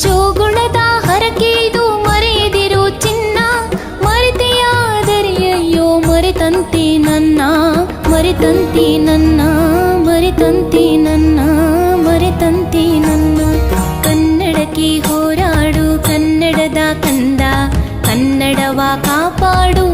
ಜೋಗುಣದ ಹರಕೆದು ಮರೆಯದಿರು ಚಿನ್ನ, ಮರೆತೆಯಾದರೆ ಅಯ್ಯೋ ಮರೆತಂತೆ ನನ್ನ, ಮರೆತಂತೆ ನನ್ನ, ಮರೆತಂತೆ ನನ್ನ, ಮರೆತಂತೆ ನನ್ನ. ಕನ್ನಡಕ್ಕೆ ಹೋರಾಡು ಕನ್ನಡದ ಕಂದ, ಕನ್ನಡವ ಕಾಪಾಡು